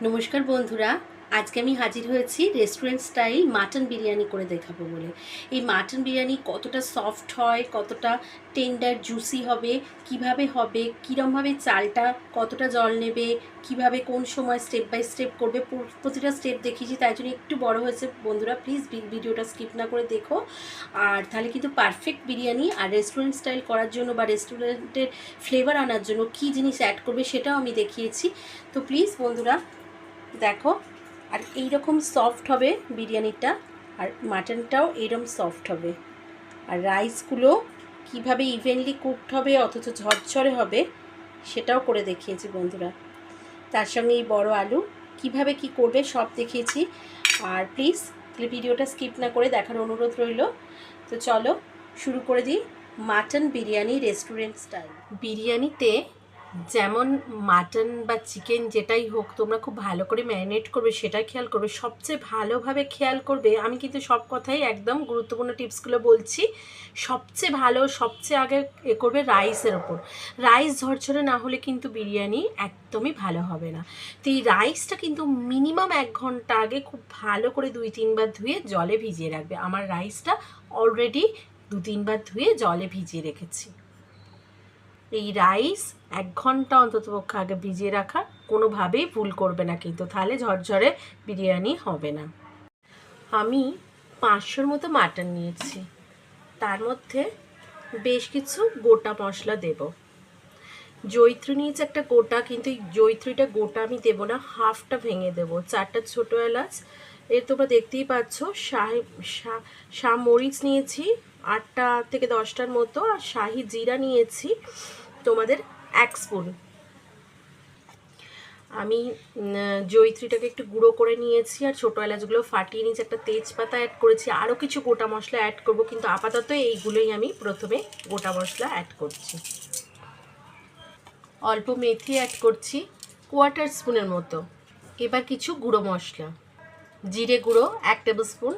নমস্কার বন্ধুরা, আজকে আমি হাজির হয়েছি রেস্টুরেন্ট স্টাইল মাটন বিরিয়ানি করে দেখাবো বলে। এই মাটন বিরিয়ানি কতটা সফট হয়, কতটা টেন্ডার জুসি হবে, হবে কীরমভাবে চালটা কতটা জল নেবে, কিভাবে কোন সময় স্টেপ বাই স্টেপ করবে, প্রতিটা স্টেপ দেখিয়েছি। তাই জন্য একটু বড় হয়েছে বন্ধুরা, প্লিজ ভিডিওটা স্কিপ না করে দেখো। আর তাহলে কিন্তু পারফেক্ট বিরিয়ানি। আর রেস্টুরেন্ট স্টাইল করার জন্য বা রেস্টুরেন্টের ফ্লেভার আনার জন্য কী জিনিস অ্যাড করবে সেটাও আমি দেখিয়েছি। তো প্লিজ বন্ধুরা দেখো। আর এইরকম সফট হবে বিরিয়ানিটা, আর মাটনটাও এইরকম সফট হবে। আর রাইসগুলো কিভাবে ইভেনলি কুকড হবে অথচ ঝরঝরে হবে সেটাও করে দেখিয়েছি বন্ধুরা। তার সঙ্গে এই বড় আলু কিভাবে কি করবে সব দেখিয়েছি। আর প্লিজ ভিডিওটা স্কিপ না করে দেখার অনুরোধ রইল। তো চলো শুরু করে দিই মাটন বিরিয়ানি রেস্টুরেন্ট স্টাইল। বিরিয়ানিতে যেমন মাটন বা চিকেন যেটাই হোক তোমরা খুব ভালো করে ম্যারিনেট করবে, সেটাই খেয়াল করবে। সবচেয়ে ভালোভাবে খেয়াল করবে, আমি কিন্তু সব কথাই একদম গুরুত্বপূর্ণ টিপসগুলো বলছি। সবচেয়ে ভালো, সবচেয়ে আগে করবে রাইসের ওপর। রাইস ঝরঝরে না হলে কিন্তু বিরিয়ানি একদমই ভালো হবে না। তো এই রাইসটা কিন্তু মিনিমাম 1 ঘন্টা আগে খুব ভালো করে 2-3 বার ধুয়ে জলে ভিজিয়ে রাখবে। আমার রাইসটা অলরেডি 2-3 বার ধুয়ে জলে ভিজিয়ে রেখেছি। এই রাইস 1 ঘন্টা অন্ততপক্ষে আগে ভিজিয়ে রাখা কোনোভাবেই ভুল করবে না, কিন্তু তাহলে ঝরঝরে বিরিয়ানি হবে না। আমি 500-র মতো মাটন নিয়েছি, তার মধ্যে বেশ কিছু গোটা মশলা দেব। জয়িত্রী নিয়েছি একটা গোটা, কিন্তু এই জয়িত্রীটা গোটা আমি দেবো না, হাফটা ভেঙে দেবো। 4টা ছোটো এলাচ, এর তোমরা দেখতেই পাচ্ছ। শাহ মরিচ নিয়েছি 8টা থেকে 10টার মতো, আর শাহি জিরা নিয়েছি তোমাদের 1 স্পুন। আমি জয়িত্রীটাকে একটু গুঁড়ো করে নিয়েছি, আর ছোটো এলাচগুলো ফাটিয়ে নিয়েছি। একটা তেজপাতা অ্যাড করেছি, আরও কিছু গোটা মশলা অ্যাড করব, কিন্তু আপাতত এইগুলোই আমি প্রথমে গোটা মশলা অ্যাড করছি। অল্প মেথি অ্যাড করছি 1/4 স্পুনের মতো। এবার কিছু গুঁড়ো মশলা, জিরে গুঁড়ো 1 টেবিল স্পুন,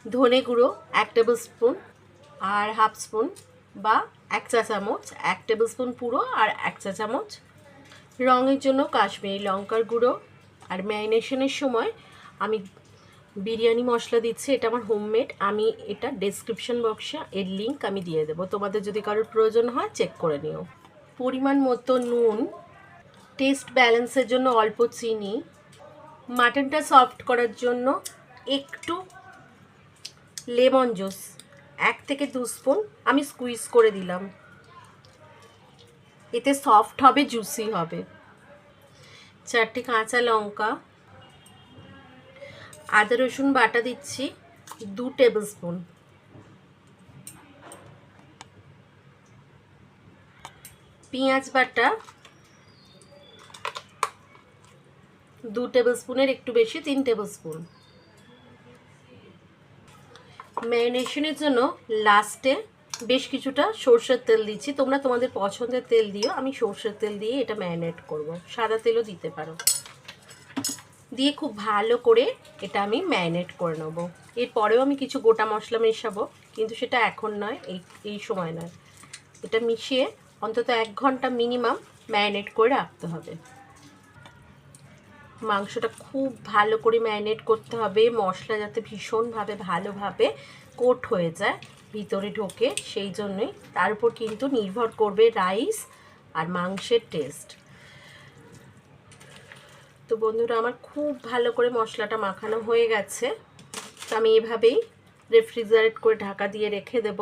ধনে গুঁড়ো 1 টেবিল স্পুন, আর 1/2 স্পুন বা 1 চা চামচ, 1 টেবিল স্পুন পুরো আর 1 চা চামচ রঙের জন্য কাশ্মীরি লঙ্কার গুঁড়ো। আর ম্যারিনেশনের সময় আমি বিরিয়ানি মশলা দিচ্ছি, এটা আমার হোমমেড। আমি এটা ডেসক্রিপশন বক্সে এর লিঙ্ক আমি দিয়ে দেবো, তোমাদের যদি কারোর প্রয়োজন হয় চেক করে নিও। পরিমাণ মতো নুন, টেস্ট ব্যালেন্সের জন্য অল্প চিনি, মাটনটা সফট করার জন্য একটু লেমন জুস 1 থেকে 2 স্পুন আমি স্কুইজ করে দিলাম, এতে সফট হবে, জুসি হবে। 4টে কাঁচা লঙ্কা, আদা রসুন বাটা দিচ্ছি 2 টেবিল স্পুন, পেঁয়াজ বাটা 2 টেবিল স্পুনের একটু বেশি, 3 টেবিল স্পুন। ম্যারিনেশনের জন্য লাস্টে বেশ কিছুটা সরষের তেল দিচ্ছি, তোমরা তোমাদের পছন্দের তেল দিও। আমি সরষের তেল দিয়ে এটা ম্যারিনেট করব, সাদা তেলও দিতে পারো। দিয়ে খুব ভালো করে এটা আমি ম্যারিনেট করে নেব। এরপরেও আমি কিছু গোটা মশলা মেশাবো, কিন্তু সেটা এখন নয়, এই সময় নয়। এটা মিশিয়ে অন্তত 1 ঘন্টা মিনিমাম ম্যারিনেট করে রাখতে হবে। মাংসটা খুব ভালো করে ম্যারিনেট করতে হবে, মশলা যাতে ভীষণভাবে ভালোভাবে কোট হয়ে যায়, ভিতরে ঢোকে, সেই জন্যই। তার উপর কিন্তু নির্ভর করবে রাইস আর মাংসের টেস্ট। তো বন্ধুরা, আমার খুব ভালো করে মশলাটা মাখানো হয়ে গেছে। তো আমি এভাবেই রেফ্রিজারেট করে ঢাকা দিয়ে রেখে দেব।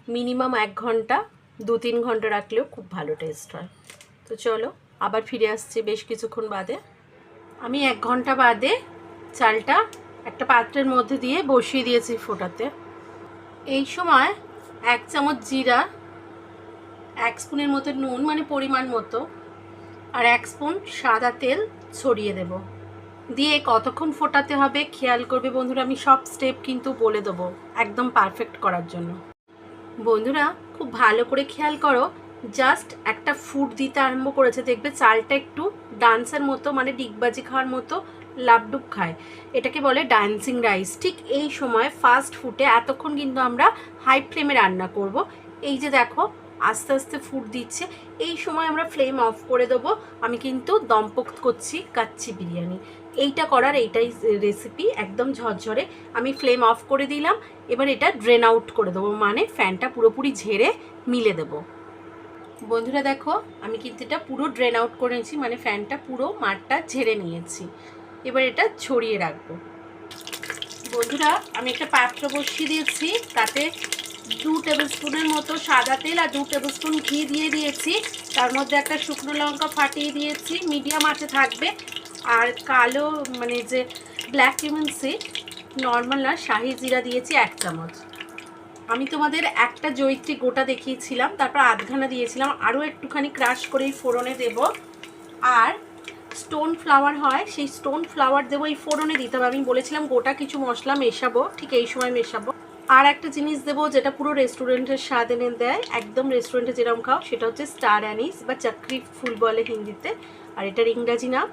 মিনিমাম 1 ঘন্টা, 2-3 ঘন্টা রাখলেও খুব ভালো টেস্ট হয়। তো চলো আবার ফিরে আসছি বেশ কিছুক্ষণ বাদে। আমি 1 ঘন্টা বাদে চালটা একটা পাত্রের মধ্যে দিয়ে বসিয়ে দিয়েছি ফোটাতে। এই সময় 1 চামচ জিরা, 1 স্পুনের মতো নুন মানে পরিমাণ মতো, আর 1 স্পুন সাদা তেল ছড়িয়ে দেব। দিয়ে কতক্ষণ ফোটাতে হবে খেয়াল করবে বন্ধুরা, আমি সব স্টেপ কিন্তু বলে দেবো একদম পারফেক্ট করার জন্য। বন্ধুরা খুব ভালো করে খেয়াল করো, জাস্ট একটা ফুট দিতে আরম্ভ করেছে, দেখবে চালটা একটু ডান্সের মতো, মানে ডিগবাজি খাওয়ার মতো লাবডুব খায়, এটাকে বলে ডান্সিং রাইস। ঠিক এই সময় ফার্স্ট ফুটে, এতক্ষণ কিন্তু আমরা হাই ফ্লেমে রান্না করব। এই যে দেখো আস্তে আস্তে ফুট দিচ্ছে। এই সময় আমরা ফ্লেম অফ করে দেবো। আমি কিন্তু দমপক করছি কাচ্চি বিরিয়ানি। এইটা করার এইটাই রেসিপি, একদম ঝরঝরে। আমি ফ্লেম অফ করে দিলাম। এবার এটা ড্রেন আউট করে দেবো, মানে ফ্যানটা পুরোপুরি ঝেড়ে মিলে দেবো। বন্ধুরা দেখো, আমি কিন্তু এটা পুরো ড্রেন আউট করে নিয়েছি, মানে ফ্যানটা পুরো মাঠটা ঝেড়ে নিয়েছি। এবার এটা ছড়িয়ে রাখবো। বন্ধুরা আমি একটা পাত্র বসিয়ে দিয়েছি, তাতে 2 টেবিল স্পুনের মতো সাদা তেল আর 2 টেবিল স্পুন ঘি দিয়ে দিয়েছি। তার মধ্যে একটা শুকনো লঙ্কা ফাটিয়ে দিয়েছি, মিডিয়াম আঁচে থাকবে। আর কালো মানে যে ব্ল্যাক কিউমিন সিড, নর্মাল না, শাহি জিরা দিয়েছি 1 চামচ। আমি তোমাদের একটা জয়িত্রী গোটা দেখিয়েছিলাম, তারপর আধখানা দিয়েছিলাম, আরও একটুখানি ক্রাশ করেই ফোড়নে দেব। আর স্টোন ফ্লাওয়ার হয়, সেই স্টোন ফ্লাওয়ার দেবো এই ফোড়নে দিতে হবে। আমি বলেছিলাম গোটা কিছু মশলা মেশাবো, ঠিক এই সময় মেশাবো। আর একটা জিনিস দেবো যেটা পুরো রেস্টুরেন্টের স্বাদ এনে দেয়, একদম রেস্টুরেন্টে যেরকম খাও, সেটা হচ্ছে স্টার অ্যানিস বা চাকরি ফুল বলে হিন্দিতে, আর এটার ইংরাজি নাম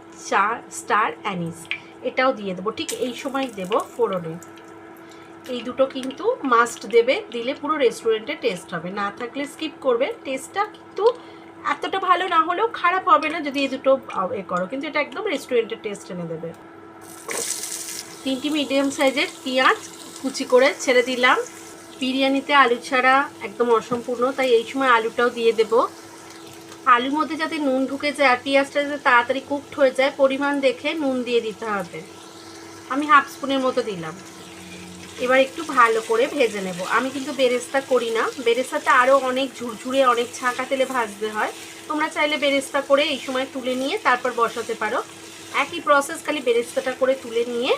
স্টার অ্যানিস। এটাও দিয়ে দেবো, ঠিক এই সময় দেবো ফোড়নে। এই দুটো কিন্তু মাস্ট দেবে, দিলে পুরো রেস্টুরেন্টের টেস্ট হবে। না থাকলে স্কিপ করবে। টেস্টটা কিন্তু এতটা ভালো না হলেও খারাপ হবে না যদি এই দুটো করো, কিন্তু এটা একদম রেস্টুরেন্টের টেস্ট এনে দেবে। 3টি মিডিয়াম সাইজের পেঁয়াজ কুচি করে ছেড়ে দিলাম। বিরিয়ানিতে আলু ছাড়া একদম অসম্পূর্ণ, তাই এই সময় আলুটাও দিয়ে দেব। আলুর মধ্যে যাতে নুন ঢুকে যায় আর পেঁয়াজটা যাতে তাড়াতাড়ি কুকড হয়ে যায়, পরিমাণ দেখে নুন দিয়ে দিতে হবে। আমি 1/2 স্পুনের মতো দিলাম। এবার একটু ভালো করে ভেজে নেব। আমি কিন্তু বেরেস্তা করি না, বেরেস্তাতে আরও অনেক ঝুরঝুরে অনেক ছাঁকা তেলে ভাজতে হয়। তোমরা চাইলে বেরেস্তা করে এই সময় তুলে নিয়ে তারপর বসাতে পারো। একই প্রসেস, খালি বেরেস্তাটা করে তুলে নিয়ে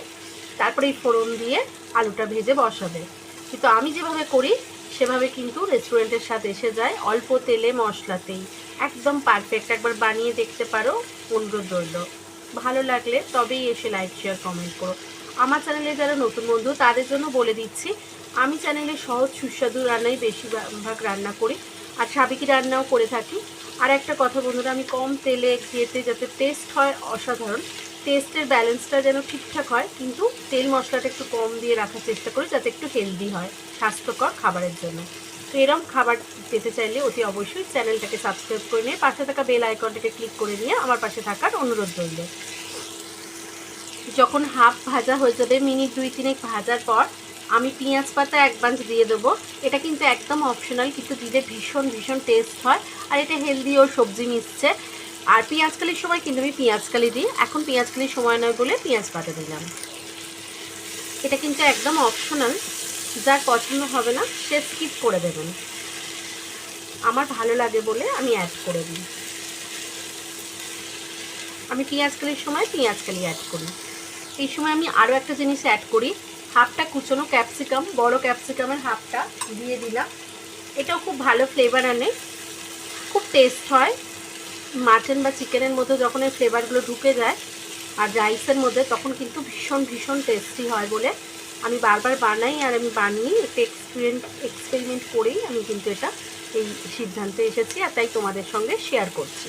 তারপরে এই ফোড়ন দিয়ে আলুটা ভেজে বসাবে। কিন্তু আমি যেভাবে করি সেভাবে কিন্তু রেস্টুরেন্টের স্বাদ এসে যায়, অল্প তেলে মশলাতেই, একদম পারফেক্ট। একবার বানিয়ে দেখতে পারো, অনুরোধ রইল। ভালো লাগলে তবেই এসে লাইক শেয়ার কমেন্ট করো। আমার চ্যানেলে যারা নতুন বন্ধু তাদের জন্য বলে দিচ্ছি, আমি চ্যানেলে সহজ সুস্বাদু রান্নাই বেশিরভাগ রান্না করি, আর সাবেকি রান্নাও করে থাকি। আর একটা কথা বন্ধুরা, আমি কম তেলে ঘিয়েতে যাতে টেস্ট হয় অসাধারণ, টেস্টের ব্যালেন্সটা যেন ঠিকঠাক হয়, কিন্তু তেল মশলাটা একটু কম দিয়ে রাখার চেষ্টা করি যাতে একটু হেলদি হয়, স্বাস্থ্যকর খাবারের জন্য। তো এরকম খাবার পেতে চাইলে অতি অবশ্যই চ্যানেলটাকে সাবস্ক্রাইব করে নিয়ে পাশে থাকা বেল আইকনটাকে ক্লিক করে নিয়ে আমার পাশে থাকার অনুরোধ রইল। যখন হাফ ভাজা হয়ে যাবে, মিনিট 2-3 ভাজার পর আমি পেঁয়াজ পাতা 1 বাঞ্চ দিয়ে দেবো। এটা কিন্তু একদম অপশনাল, কিন্তু দিলে ভীষণ ভীষণ টেস্ট হয়, আর এটা হেলদি ও সবজি মিশছে। আর পেঁয়াজকালির সময় কিন্তু আমি পেঁয়াজকালি দিই, এখন পেঁয়াজকালির সময় নয় বলে পেঁয়াজ পাতা দিলাম। এটা কিন্তু একদম অপশনাল, যার পছন্দ হবে না সে স্কিপ করে দেবেন। আমার ভালো লাগে বলে আমি অ্যাড করে দিই। আমি পেঁয়াজকালির সময় পেঁয়াজকালি অ্যাড করি। এই সময় আমি আরও একটা জিনিস অ্যাড করি, হাফটা কুচনো ক্যাপসিকাম, বড় ক্যাপসিকামের হাফটা দিয়ে দিলাম। এটাও খুব ভালো ফ্লেভার আনে, খুব টেস্ট হয়। মাটন বা চিকেনের মধ্যে যখন এই ফ্লেভারগুলো ঢুকে যায় আর রাইসের মধ্যে, তখন কিন্তু ভীষণ ভীষণ টেস্টি হয় বলে আমি বারবার বানাই। আর আমি বানিয়ে একটা এক্সপেরিমেন্ট করেই আমি কিন্তু এটা এই সিদ্ধান্তে এসেছি, আর তাই তোমাদের সঙ্গে শেয়ার করছি।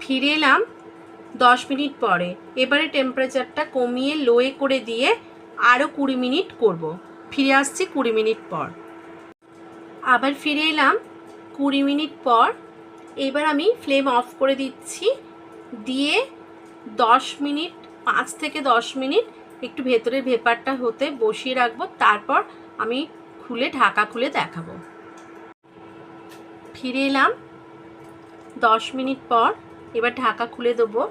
ফিরে এলাম 10 মিনিট পরে। এবারে টেম্পারেচারটা কমিয়ে লোয়ে করে দিয়ে আরও 20 মিনিট করব। ফিরে আসছি 20 মিনিট পর। আবার ফিরে এলাম 20 মিনিট পর। এবার আমি ফ্লেম অফ করে দিচ্ছি, দিয়ে 10 মিনিট, 5 থেকে 10 মিনিট একটু ভেতরের ভেপারটা হতে বসিয়ে রাখবো। তারপর আমি খুলে ঢাকা খুলে দেখাবো। ফিরে এলাম 10 মিনিট পর। এবার ঢাকা খুলে দেবো।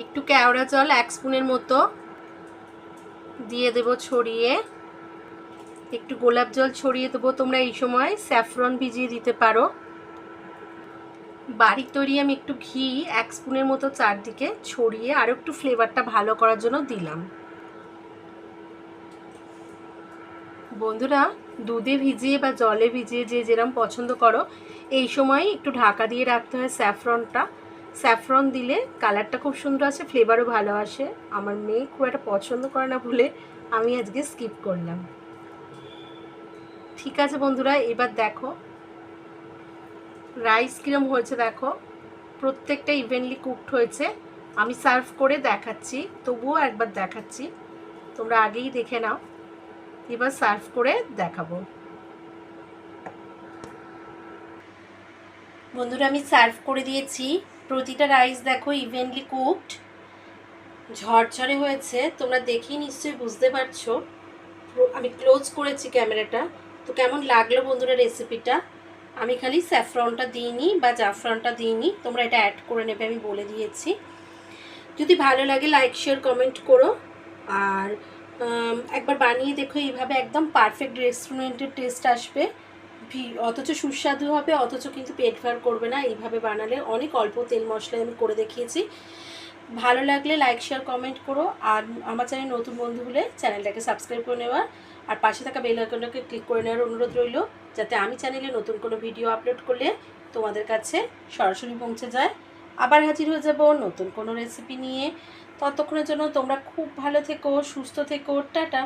একটু কেওড়া জল 1 স্পুনের মতো দিয়ে দেবো ছড়িয়ে, একটু গোলাপ জল ছড়িয়ে দেবো। তোমরা এই সময় স্যাফরন ভিজিয়ে দিতে পারো। বাড়ির তৈরি আমি একটু ঘি 1 স্পুনের মতো চারদিকে ছড়িয়ে আরও একটু ফ্লেভারটা ভালো করার জন্য দিলাম। বন্ধুরা, দুধে ভিজিয়ে বা জলে ভিজিয়ে যে যেরকম পছন্দ করো, এই সময় একটু ঢাকা দিয়ে রাখতে হয় স্যাফরনটা। স্যাফরন দিলে কালারটা খুব সুন্দর আসে, ফ্লেভারও ভালো আসে। আমার মেয়ে খুব একটা পছন্দ করে না বলে আমি আজকে স্কিপ করলাম। ঠিক আছে বন্ধুরা, এবার দেখো রাইস কিরম হয়েছে। দেখো প্রত্যেকটা ইভেনলি কুকড হয়েছে। আমি সার্ভ করে দেখাচ্ছি, তবুও একবার দেখাচ্ছি। তোমরা আগেই দেখে নাও। এবার সার্ভ করে দেখাবো। বন্ধুরা আমি সার্ভ করে দিয়েছি। প্রতিটা রাইস দেখো ইভেনলি কুকড, ঝরঝরে হয়েছে। তোমরা দেখেই নিশ্চয়ই বুঝতে পারছো। আমি ক্লোজ করেছি ক্যামেরাটা। তো কেমন লাগলো বন্ধুরা রেসিপিটা? আমি খালি স্যাফরনটা দিইনি বা জাফরানটা দিইনি, তোমরা এটা অ্যাড করে নেবে, আমি বলে দিয়েছি। যদি ভালো লাগে লাইক শেয়ার কমেন্ট করো। আর একবার বানিয়ে দেখো, এইভাবে একদম পারফেক্ট রেস্টুরেন্টের টেস্ট আসবে, অথচ সুস্বাদু হবে, অথচ কিন্তু পেট ভার করবে না। এইভাবে বানালে অনেক অল্প তেল মশলায় আমি করে দেখিয়েছি। ভালো লাগলে লাইক শেয়ার কমেন্ট করো। আর আমার চ্যানেল নতুন বন্ধু হলে চ্যানেলটাকে সাবস্ক্রাইব করে নেওয়া আর পাশে থাকা বেল আইকনটাকে ক্লিক করে নেওয়ার অনুরোধ রইল, যাতে আমি চ্যানেলে নতুন কোনো ভিডিও আপলোড করলে তোমাদের কাছে সরাসরি পৌঁছে যায়। আবার হাজির হয়ে যাব নতুন কোনো রেসিপি নিয়ে। ততক্ষণের জন্য তোমরা খুব ভালো থেকো, সুস্থ থেকো, টাটা।